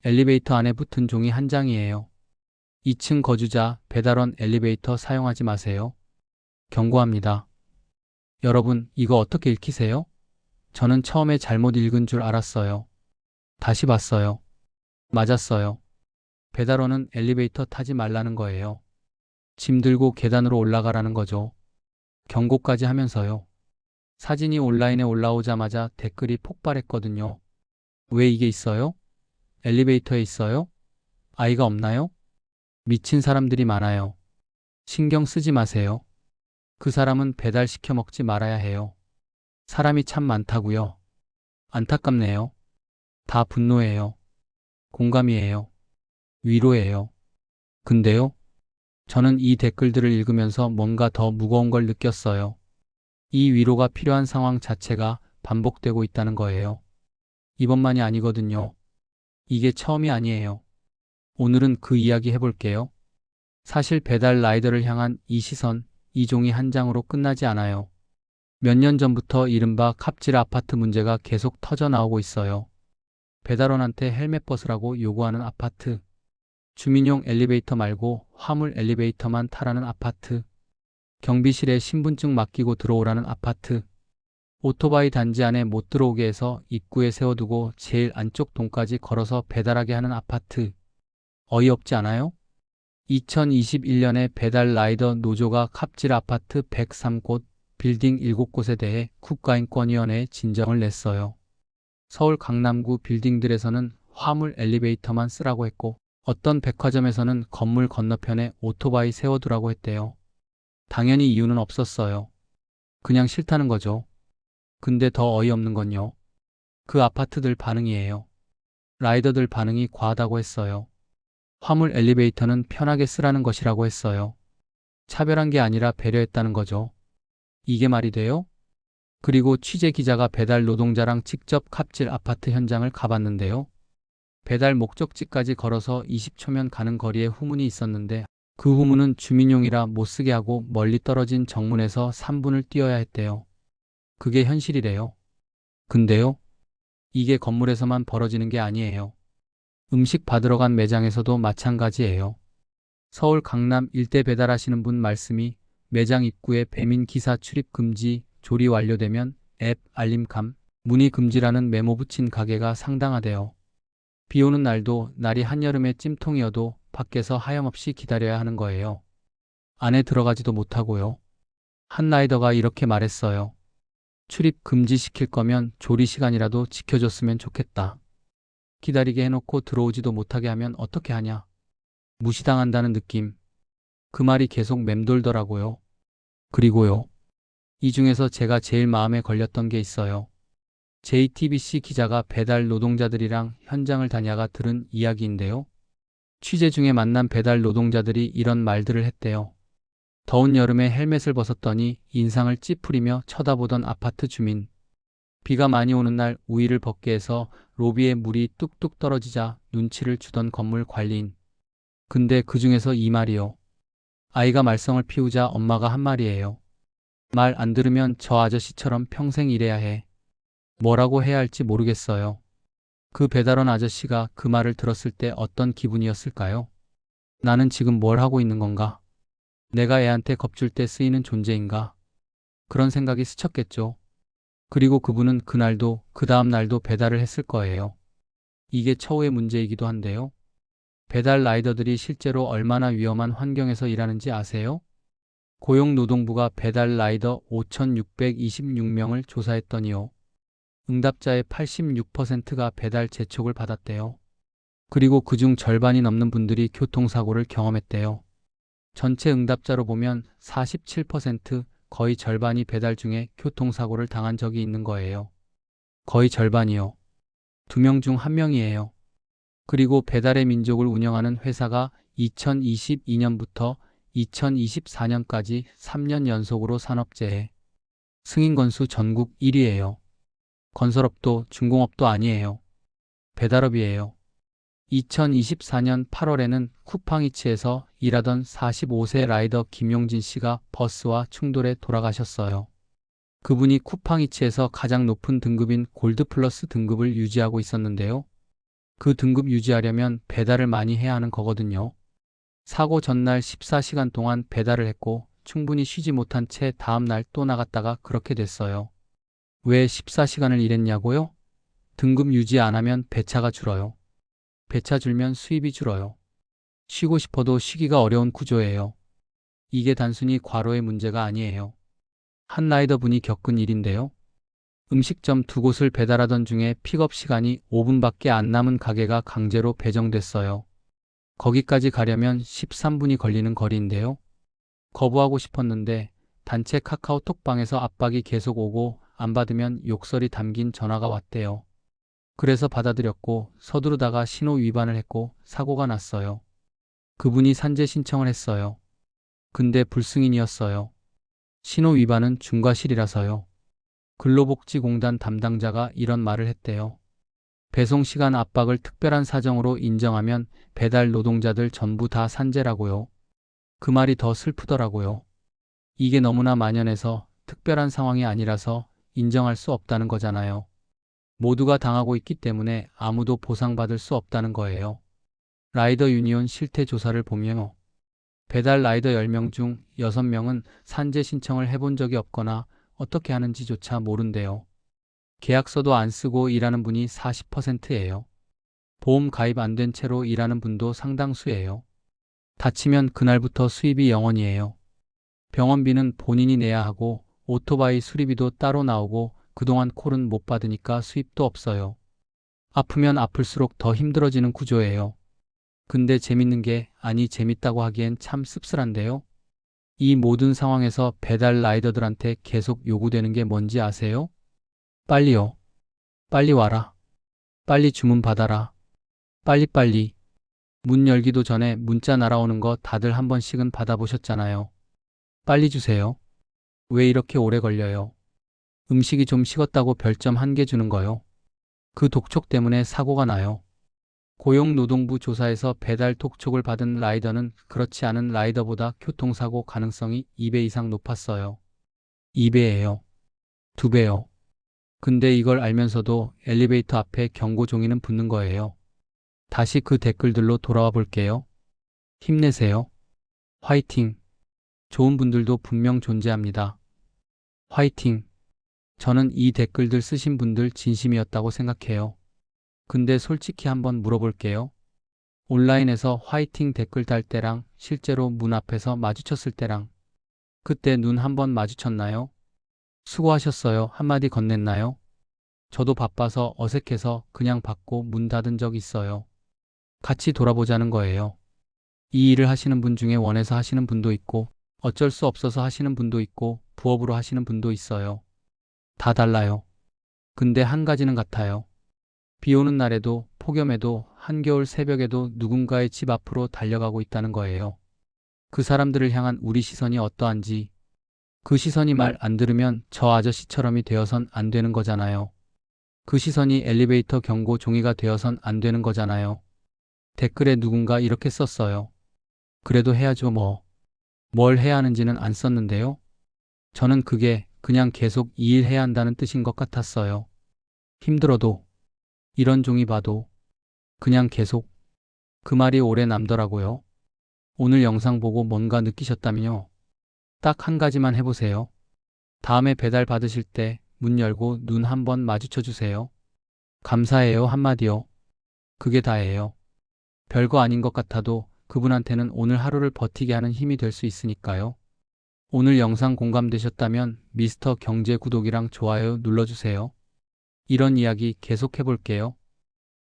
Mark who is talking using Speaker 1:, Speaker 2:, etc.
Speaker 1: 엘리베이터 안에 붙은 종이 한 장이에요. 2층 거주자 배달원 엘리베이터 사용하지 마세요. 경고합니다. 여러분, 이거 어떻게 읽히세요? 저는 처음에 잘못 읽은 줄 알았어요. 다시 봤어요. 맞았어요. 배달원은 엘리베이터 타지 말라는 거예요. 짐 들고 계단으로 올라가라는 거죠. 경고까지 하면서요. 사진이 온라인에 올라오자마자 댓글이 폭발했거든요. 왜 이게 있어요? 엘리베이터에 있어요? 아이가 없나요? 미친 사람들이 많아요. 신경 쓰지 마세요. 그 사람은 배달시켜 먹지 말아야 해요. 사람이 참 많다고요. 안타깝네요. 다 분노예요. 공감이에요. 위로예요. 근데요? 저는 이 댓글들을 읽으면서 뭔가 더 무거운 걸 느꼈어요. 이 위로가 필요한 상황 자체가 반복되고 있다는 거예요. 이번만이 아니거든요. 이게 처음이 아니에요. 오늘은 그 이야기 해볼게요. 사실 배달 라이더를 향한 이 시선, 이 종이 한 장으로 끝나지 않아요. 몇 년 전부터 이른바 갑질 아파트 문제가 계속 터져 나오고 있어요. 배달원한테 헬멧 벗으라고 요구하는 아파트, 주민용 엘리베이터 말고 화물 엘리베이터만 타라는 아파트, 경비실에 신분증 맡기고 들어오라는 아파트, 오토바이 단지 안에 못 들어오게 해서 입구에 세워두고 제일 안쪽 동까지 걸어서 배달하게 하는 아파트. 어이없지 않아요? 2021년에 배달 라이더 노조가 갑질 아파트 103곳, 빌딩 7곳에 대해 국가인권위원회에 진정을 냈어요. 서울 강남구 빌딩들에서는 화물 엘리베이터만 쓰라고 했고, 어떤 백화점에서는 건물 건너편에 오토바이 세워두라고 했대요. 당연히 이유는 없었어요. 그냥 싫다는 거죠. 근데 더 어이없는 건요. 그 아파트들 반응이에요. 라이더들 반응이 과하다고 했어요. 화물 엘리베이터는 편하게 쓰라는 것이라고 했어요. 차별한 게 아니라 배려했다는 거죠. 이게 말이 돼요? 그리고 취재 기자가 배달 노동자랑 직접 갑질 아파트 현장을 가봤는데요. 배달 목적지까지 걸어서 20초면 가는 거리에 후문이 있었는데 그 후문은 주민용이라 못 쓰게 하고 멀리 떨어진 정문에서 3분을 뛰어야 했대요. 그게 현실이래요. 근데요, 이게 건물에서만 벌어지는 게 아니에요. 음식 받으러 간 매장에서도 마찬가지예요. 서울 강남 일대 배달하시는 분 말씀이 매장 입구에 배민 기사 출입 금지, 조리 완료되면 앱 알림감, 문의 금지라는 메모 붙인 가게가 상당하대요. 비 오는 날도 날이 한여름의 찜통이어도 밖에서 하염없이 기다려야 하는 거예요. 안에 들어가지도 못하고요. 한 라이더가 이렇게 말했어요. 출입 금지시킬 거면 조리 시간이라도 지켜줬으면 좋겠다. 기다리게 해놓고 들어오지도 못하게 하면 어떻게 하냐. 무시당한다는 느낌. 그 말이 계속 맴돌더라고요. 그리고요. 이 중에서 제가 제일 마음에 걸렸던 게 있어요. JTBC 기자가 배달 노동자들이랑 현장을 다녀가 들은 이야기인데요. 취재 중에 만난 배달 노동자들이 이런 말들을 했대요. 더운 여름에 헬멧을 벗었더니 인상을 찌푸리며 쳐다보던 아파트 주민. 비가 많이 오는 날 우위를 벗게 해서 로비에 물이 뚝뚝 떨어지자 눈치를 주던 건물 관리인. 근데 그 중에서 이 말이요. 아이가 말썽을 피우자 엄마가 한 말이에요. 말 안 들으면 저 아저씨처럼 평생 일해야 해. 뭐라고 해야 할지 모르겠어요. 그 배달원 아저씨가 그 말을 들었을 때 어떤 기분이었을까요? 나는 지금 뭘 하고 있는 건가? 내가 애한테 겁줄 때 쓰이는 존재인가? 그런 생각이 스쳤겠죠. 그리고 그분은 그날도 그 다음 날도 배달을 했을 거예요. 이게 처우의 문제이기도 한데요. 배달 라이더들이 실제로 얼마나 위험한 환경에서 일하는지 아세요? 고용노동부가 배달 라이더 5,626명을 조사했더니요. 응답자의 86%가 배달 재촉을 받았대요. 그리고 그중 절반이 넘는 분들이 교통사고를 경험했대요. 전체 응답자로 보면 47%, 거의 절반이 배달 중에 교통사고를 당한 적이 있는 거예요. 거의 절반이요. 2명 중 1명이에요. 그리고 배달의 민족을 운영하는 회사가 2022년부터 2024년까지 3년 연속으로 산업재해 승인 건수 전국 1위예요. 건설업도 중공업도 아니에요. 배달업이에요. 2024년 8월에는 쿠팡이츠에서 일하던 45세 라이더 김용진 씨가 버스와 충돌해 돌아가셨어요. 그분이 쿠팡이츠에서 가장 높은 등급인 골드 플러스 등급을 유지하고 있었는데요. 그 등급 유지하려면 배달을 많이 해야 하는 거거든요. 사고 전날 14시간 동안 배달을 했고 충분히 쉬지 못한 채 다음날 또 나갔다가 그렇게 됐어요. 왜 14시간을 일했냐고요? 등급 유지 안 하면 배차가 줄어요. 배차 줄면 수입이 줄어요. 쉬고 싶어도 쉬기가 어려운 구조예요. 이게 단순히 과로의 문제가 아니에요. 한 라이더 분이 겪은 일인데요. 음식점 두 곳을 배달하던 중에 픽업 시간이 5분밖에 안 남은 가게가 강제로 배정됐어요. 거기까지 가려면 13분이 걸리는 거리인데요. 거부하고 싶었는데 단체 카카오톡방에서 압박이 계속 오고 안 받으면 욕설이 담긴 전화가 왔대요. 그래서 받아들였고 서두르다가 신호 위반을 했고 사고가 났어요. 그분이 산재 신청을 했어요. 근데 불승인이었어요. 신호 위반은 중과실이라서요. 근로복지공단 담당자가 이런 말을 했대요. 배송시간 압박을 특별한 사정으로 인정하면 배달 노동자들 전부 다 산재라고요. 그 말이 더 슬프더라고요. 이게 너무나 만연해서 특별한 상황이 아니라서 인정할 수 없다는 거잖아요. 모두가 당하고 있기 때문에 아무도 보상받을 수 없다는 거예요. 라이더 유니온 실태 조사를 보면요. 배달 라이더 10명 중 6명은 산재 신청을 해본 적이 없거나 어떻게 하는지조차 모른대요. 계약서도 안 쓰고 일하는 분이 40%예요. 보험 가입 안 된 채로 일하는 분도 상당수예요. 다치면 그날부터 수입이 0원이에요. 병원비는 본인이 내야 하고 오토바이 수리비도 따로 나오고 그동안 콜은 못 받으니까 수입도 없어요. 아프면 아플수록 더 힘들어지는 구조예요. 근데 재밌는 게 아니 재밌다고 하기엔 참 씁쓸한데요. 이 모든 상황에서 배달 라이더들한테 계속 요구되는 게 뭔지 아세요? 빨리요. 빨리 와라. 빨리 주문 받아라. 빨리빨리. 문 열기도 전에 문자 날아오는 거 다들 한 번씩은 받아보셨잖아요. 빨리 주세요. 왜 이렇게 오래 걸려요? 음식이 좀 식었다고 별점 1개 주는 거요. 그 독촉 때문에 사고가 나요. 고용노동부 조사에서 배달 독촉을 받은 라이더는 그렇지 않은 라이더보다 교통사고 가능성이 2배 이상 높았어요. 2배예요. 2배요. 근데 이걸 알면서도 엘리베이터 앞에 경고 종이는 붙는 거예요. 다시 그 댓글들로 돌아와 볼게요. 힘내세요. 화이팅. 좋은 분들도 분명 존재합니다. 화이팅. 저는 이 댓글들 쓰신 분들 진심이었다고 생각해요. 근데 솔직히 한번 물어볼게요. 온라인에서 화이팅 댓글 달 때랑 실제로 문 앞에서 마주쳤을 때랑 그때 눈 한번 마주쳤나요? 수고하셨어요. 한마디 건넸나요? 저도 바빠서 어색해서 그냥 받고 문 닫은 적 있어요. 같이 돌아보자는 거예요. 이 일을 하시는 분 중에 원해서 하시는 분도 있고 어쩔 수 없어서 하시는 분도 있고 부업으로 하시는 분도 있어요. 다 달라요. 근데 한 가지는 같아요. 비 오는 날에도 폭염에도 한겨울 새벽에도 누군가의 집 앞으로 달려가고 있다는 거예요. 그 사람들을 향한 우리 시선이 어떠한지 그 시선이 말 안 들으면 저 아저씨처럼이 되어선 안 되는 거잖아요. 그 시선이 엘리베이터 경고 종이가 되어선 안 되는 거잖아요. 댓글에 누군가 이렇게 썼어요. 그래도 해야죠 뭐. 뭘 해야 하는지는 안 썼는데요. 저는 그게 그냥 계속 이 일 해야 한다는 뜻인 것 같았어요. 힘들어도 이런 종이 봐도 그냥 계속 그 말이 오래 남더라고요. 오늘 영상 보고 뭔가 느끼셨다면요. 딱 한 가지만 해보세요. 다음에 배달 받으실 때 문 열고 눈 한번 마주쳐 주세요. 감사해요 한마디요. 그게 다예요. 별거 아닌 것 같아도 그분한테는 오늘 하루를 버티게 하는 힘이 될 수 있으니까요. 오늘 영상 공감되셨다면 미스터 경제 구독이랑 좋아요 눌러주세요. 이런 이야기 계속 해볼게요.